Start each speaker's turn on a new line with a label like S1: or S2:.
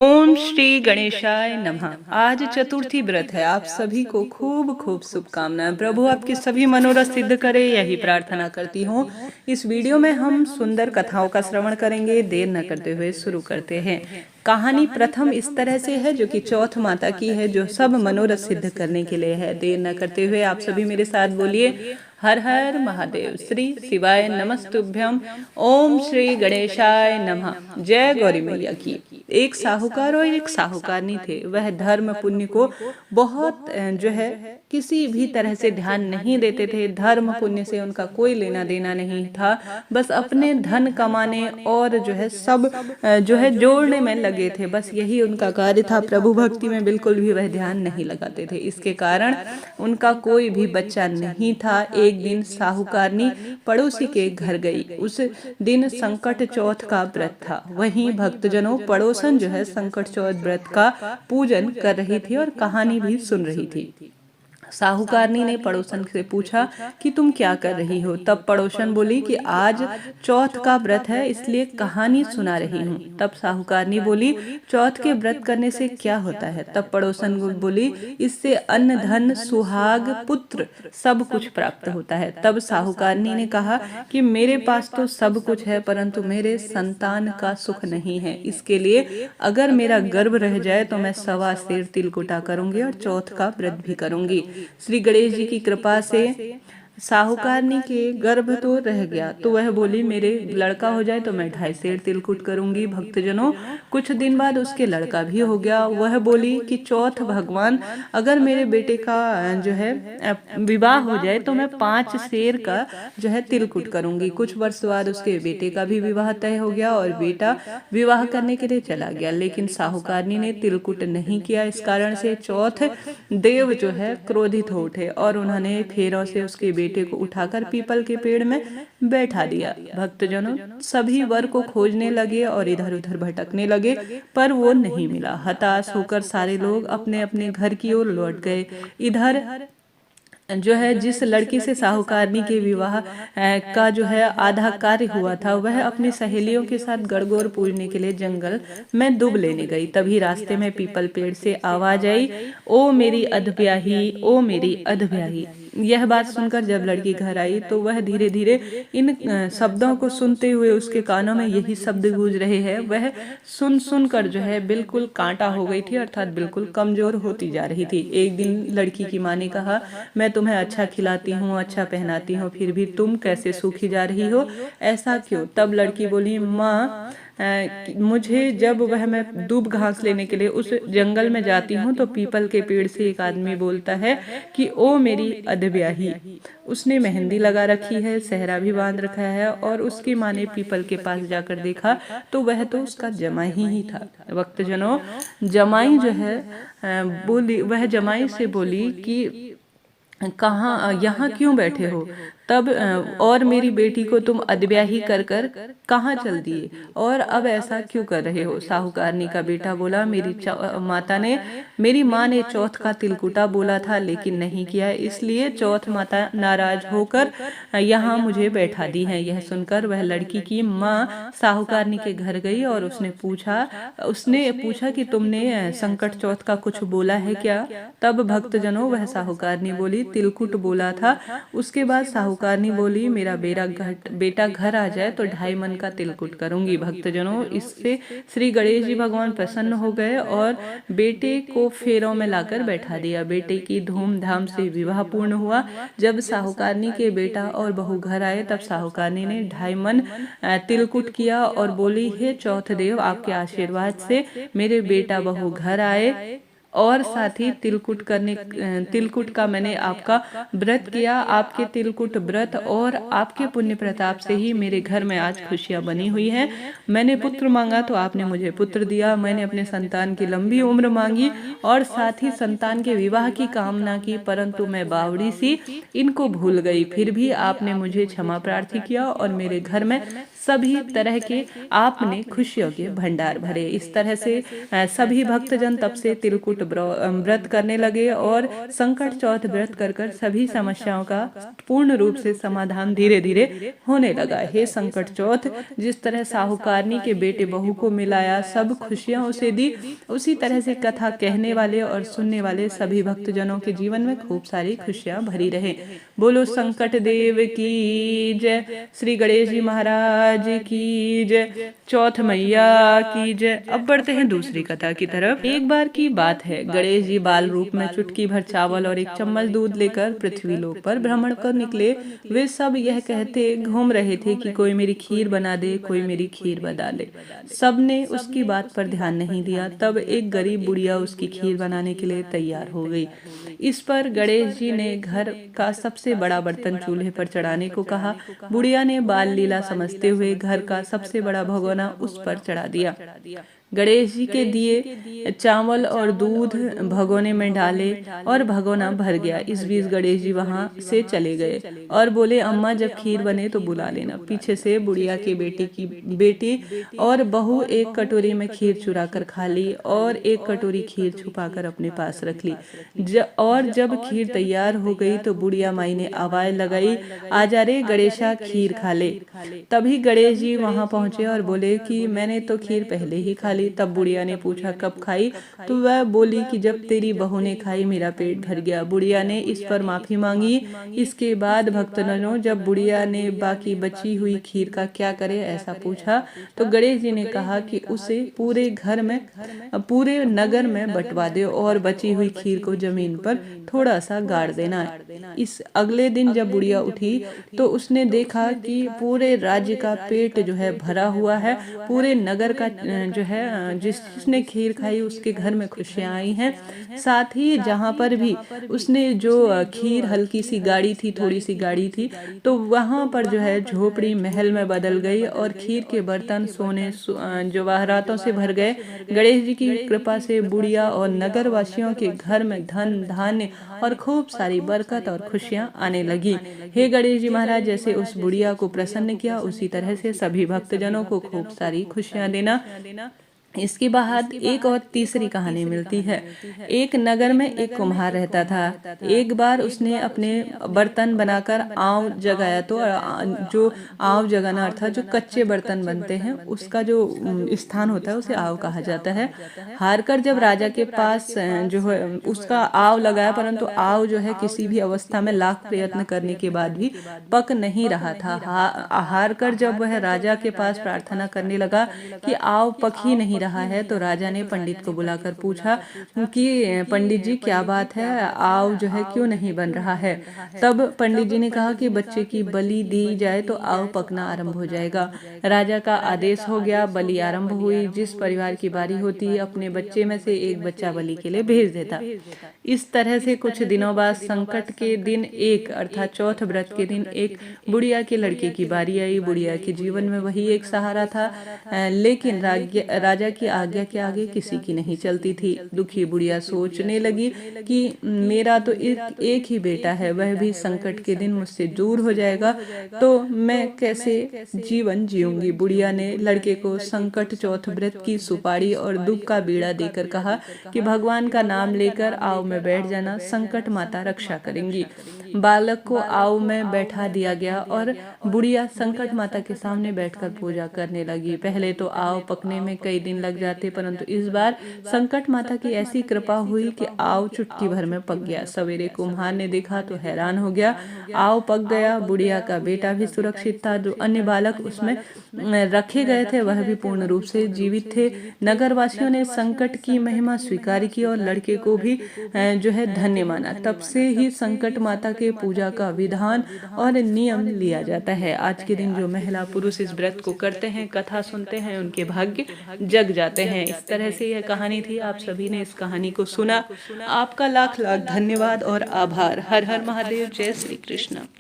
S1: ओम श्री गणेशाय नमः। आज चतुर्थी व्रत है। आप सभी को खूब खूब शुभकामनाएं। प्रभु आपकी सभी मनोरथ सिद्ध करे, यही प्रार्थना करती हूँ। इस वीडियो में हम सुंदर कथाओं का श्रवण करेंगे। देर न करते हुए शुरू करते हैं। कहानी प्रथम इस तरह से है, जो कि चौथ माता की है, जो सब मनोरथ सिद्ध करने के लिए है। देर न करते हुए आप सभी मेरे साथ बोलिए, हर हर महादेव, श्री शिवाय नमस्तुभ्यम, ओम श्री गणेशाय नमः। जय गौरी मैया की। एक साहूकार और एक साहूकारनी थे। वह धर्म पुण्य को बहुत जो है किसी भी तरह से ध्यान नहीं देते थे। धर्म पुण्य से उनका कोई लेना देना नहीं था। बस अपने धन कमाने और जो है सब जो है जोड़ने में लगे थे। बस यही उनका कार्य था। प्रभु भक्ति में बिल्कुल भी वह ध्यान नहीं लगाते थे। इसके कारण उनका कोई भी बच्चा नहीं था। एक दिन साहूकारनी पड़ोसी के घर गई। उस दिन संकट चौथ का व्रत था। वहीं भक्तजनों पड़ोसन जो है संकट चौथ व्रत का पूजन कर रही थी और कहानी भी सुन रही थी। साहूकारनी ने पड़ोसन से पूछा कि तुम क्या कर रही हो। तब पड़ोसन बोली कि आज चौथ का व्रत है, इसलिए कहानी सुना रही हूँ। तब साहूकारनी बोली, चौथ के व्रत करने से क्या होता है। तब पड़ोसन बोली, इससे अन्न धन सुहाग पुत्र सब कुछ प्राप्त होता है। तब साहूकारनी ने कहा कि मेरे पास तो सब कुछ है, परंतु मेरे संतान का सुख नहीं है। इसके लिए अगर मेरा गर्भ रह जाए तो मैं 1.25 सेर तिलकुटा करूंगी और चौथ का व्रत भी करूंगी। श्री गणेश जी की कृपा से साहूकारनी के गर्भ तो रह गया, तो वह बोली मेरे लड़का हो जाए तो मैं 2.5 सेर तिलकुट करूंगी। भक्तजनों, कुछ दिन बाद उसके लड़का भी हो गया। वह बोली कि चौथ भगवान, अगर मेरे बेटे का जो है विवाह हो जाए तो मैं 5 सेर का जो है तिलकुट करूंगी। कुछ वर्ष बाद उसके बेटे का भी विवाह तय हो गया और बेटा विवाह करने के लिए चला गया। लेकिन साहूकारनी ने तिलकुट नहीं किया। इस कारण से चौथ देव जो है क्रोधित हो उठे और उन्होंने फेरों से उसके बेटे को उठाकर पीपल के पेड़ में बैठा दिया। भक्तजनों सभी वर को खोजने लगे और इधर उधर भटकने लगे, पर वो नहीं मिला। हताश होकर सारे लोग अपने अपने घर की ओर लौट गए। इधर जो है जिस लड़की से साहूकारनी के विवाह का जो है आधा कार्य हुआ था, वह अपनी सहेलियों के साथ गणगौर पूजने के लिए जंगल में दुब लेने गई। तभी रास्ते में पीपल पेड़ से आवाज आई, ओ मेरी अधब्याही, ओ मेरी अधब्याही। यह बात सुनकर जब लड़की घर आई तो वह धीरे धीरे इन शब्दों को सुनते हुए, उसके कानों में यही शब्द गूंज रहे हैं, वह सुन सुन कर जो है बिल्कुल कांटा हो गई थी, अर्थात बिल्कुल कमजोर होती जा रही थी। एक दिन लड़की की माँ ने कहा, मैं तुम्हें अच्छा खिलाती हूँ, अच्छा पहनाती हूँ, फिर भी तुम कैसे सूखी जा रही हो, ऐसा क्यों। तब लड़की बोली, माँ मुझे जब वह मैं दूब घास लेने के लिए उस जंगल में जाती हूँ तो पीपल के पेड़ से एक आदमी बोलता है कि ओ मेरी अधब्याही। उसने मेहंदी लगा रखी है, सेहरा भी बांध रखा है, और उसकी माँ ने पीपल के पास जाकर देखा तो वह तो उसका जमाई ही था। भक्तजनों, जमाई जो है बोली, वह जमाई से बोली कि कहाँ यहाँ क्यों बैठे हो। तब और मेरी बेटी को तुम अदब्याही कर कर कहाँ चल दिए, और अब ऐसा क्यों कर रहे हो। साहूकारनी का बेटा बोला, मेरी माँ ने चौथ का तिलकुटा बोला था लेकिन नहीं किया, इसलिए चौथ माता नाराज होकर यहाँ मुझे बैठा दी है। यह सुनकर वह लड़की की माँ साहूकारनी के घर गई और उसने पूछा कि तुमने संकट चौथ का कुछ बोला है क्या। तब भक्तजनों वह साहूकारनी बोली, तिलकुट बोला था। उसके बाद साहूकारनी बोली, मेरा बेटा घर आ जाए तो 2.5 मन का तिलकुट करूंगी। भक्तजनों, इससे श्री गणेश जी भगवान प्रसन्न हो गए और बेटे को फेरों में लाकर बैठा दिया। बेटे की धूमधाम से विवाह पूर्ण हुआ। जब साहूकारनी के बेटा और बहू घर आए तब साहूकारनी ने 2.5 मन तिलकुट किया और बोली, हे चौथ देव, आपके आशीर्वाद से मेरे बेटा बहू घर आए और साथ ही तिलकुट का मैंने आपका व्रत किया। आपके तिलकुट व्रत और आपके पुण्य प्रताप से ही मेरे घर में आज खुशियां बनी हुई हैं। मैंने पुत्र मांगा तो आपने मुझे पुत्र दिया। मैंने अपने संतान की लंबी उम्र मांगी और साथ ही संतान के विवाह की कामना की, परंतु मैं बावड़ी सी इनको भूल गई। फिर भी आपने मुझे क्षमा प्रार्थी किया और मेरे घर में सभी तरह के आपने खुशियों के भंडार भरे। इस तरह से सभी भक्तजन तब से तिलकुट व्रत करने लगे और संकट चौथ व्रत कर कर सभी समस्याओं का पूर्ण रूप से समाधान धीरे धीरे होने लगा। हे संकट चौथ, जिस तरह साहूकारनी के बेटे बहू को मिलाया, सब खुशियां उसे दी, उसी तरह से कथा कहने वाले और सुनने वाले सभी भक्तजनों के जीवन में खूब सारी खुशियां भरी रहे। बोलो संकट देव की जय, श्री गणेश जी महाराज की जय, चौथ मैया की जय। अब बढ़ते हैं दूसरी कथा की तरफ। एक बार की बात है, गणेश जी बाल रूप में चुटकी भर चावल और एक चम्मच दूध लेकर पृथ्वी लोक पर भ्रमण कर निकले। वे सब यह कहते घूम रहे थे कि कोई मेरी खीर बना दे, कोई मेरी खीर बना दे। सबने उसकी बात पर ध्यान नहीं दिया। तब एक गरीब बुढ़िया उसकी खीर बनाने के लिए तैयार हो गई। इस पर गणेश जी ने घर का सबसे बड़ा बर्तन चूल्हे पर चढ़ाने को कहा। बुढ़िया ने बाल लीला समझते हुए घर का सबसे बड़ा भगोना उस पर चढ़ा दिया। गणेश जी के दिए चावल और दूध भगोने में डाले और भगोना भर गया। इस बीच गणेश जी वहां से चले गए और बोले, अम्मा जब खीर बने तो बुला लेना। पीछे से बुढ़िया के बेटी और बहू एक कटोरी में खीर चुरा कर खा ली और एक कटोरी खीर छुपा कर अपने पास रख ली। और जब खीर तैयार हो गई तो बुढ़िया माई ने आवाज लगाई, आजा रे गणेशा, खीर खा ले। तभी गणेश जी वहां पहुंचे और बोले कि मैंने तो खीर पहले ही खा ली। तब बुढ़िया ने पूछा, कब खाई? तो वह बोली कि जब तेरी बहू ने खाई मेरा पेट भर गया। बुढ़िया ने इस पर माफी मांगी। इसके बाद भक्तजनों, जब बुढ़िया ने बाकी बची हुई खीर का क्या करे ऐसा पूछा तो गणेश जी ने कहा कि उसे पूरे नगर में बंटवा दे और बची हुई खीर को जमीन पर थोड़ा सा गाड़ देना। इस अगले दिन जब बुढ़िया उठी तो उसने देखा कि पूरे राज्य का पेट जो है भरा हुआ है। पूरे नगर का जो है जिसने खीर खाई उसके घर में खुशियां आई हैं। साथ ही जहां पर भी उसने जो खीर हल्की सी गाड़ी थी, थोड़ी सी गाड़ी थी, तो वहां पर जो है झोपड़ी महल में बदल गई और खीर के बर्तन सोने जवाहरातों से भर गए। गणेश जी की कृपा से बुढ़िया और नगर वासियों के घर में धन धान्य और खूब सारी बरकत और खुशियां आने लगी। हे गणेश जी महाराज, जैसे उस बुढ़िया को प्रसन्न किया उसी तरह से सभी भक्तजनों को खूब सारी खुशियां देना। इसके बाद एक और तीसरी कहानी मिलती है। एक नगर में एक कुम्हार रहता था। एक बार उसने अपने बर्तन बनाकर आंव जगाया। तो जो आंव जगाना अर्थात जो कच्चे बर्तन बनते हैं उसका जो स्थान होता है उसे आंव कहा जाता है। हारकर जब राजा के पास जो है उसका आंव लगाया, परंतु आंव जो है किसी भी अवस्था में लाख प्रयत्न करने के बाद भी पक नहीं रहा था। हारकर जब वह राजा के पास प्रार्थना करने लगा कि आंव पक ही नहीं रहा है, तो राजा ने पंडित को बुलाकर पूछा कि पंडित जी क्या बात है, आव जो है क्यों नहीं बन रहा है। तब पंडित जी ने कहा कि बच्चे की बलि दी जाए तो आव पकना आरंभ हो जाएगा। राजा का आदेश हो गया, बलि आरंभ हुई। जिस परिवार की बारी होती अपने बच्चे में से एक बच्चा बलि के लिए भेज देता। इस तरह से कुछ दिनों बाद संकट के दिन एक अर्थात चौथ व्रत के दिन एक बुढ़िया के लड़के की बारी आई। बुढ़िया के जीवन में वही एक सहारा था, लेकिन राजा की आज्ञा के आगे किसी की नहीं चलती थी। दुखी बुढ़िया सोचने लगी कि मेरा तो एक ही बेटा है, वह भी संकट के दिन मुझसे दूर हो जाएगा तो मैं कैसे जीवन जीऊंगी। बुढ़िया ने लड़के को संकट चौथ व्रत की सुपारी और दुख का बीड़ा देकर कहा कि भगवान का नाम लेकर आव में बैठ जाना, संकट माता रक्षा करेंगी। बालक को आव में बैठा दिया गया और बुढ़िया संकट माता के सामने बैठकर पूजा करने लगी। पहले तो आव पकने में कई दिन लग जाते, परंतु इस बार संकट माता की ऐसी कृपा हुई कि आव चुटकी भर में पक गया। सवेरे कुम्हार ने देखा तो हैरान हो गया, आव पक गया। बुढ़िया का बेटा भी सुरक्षित था, जो अन्य बालक उसमें रखे गए थे वह भी पूर्ण रूप से जीवित थे। नगरवासियों ने संकट की महिमा स्वीकार की और लड़के को भी जो है धन्य माना। तब से ही संकट माता के पूजा का विधान और नियम लिया जाता है। आज के दिन जो महिला पुरुष इस व्रत को करते हैं, कथा सुनते हैं, उनके भाग्य जग जाते हैं। इस तरह से यह कहानी थी। आप सभी ने इस कहानी को सुना, आपका लाख लाख धन्यवाद और आभार। हर हर महादेव। जय श्री कृष्ण।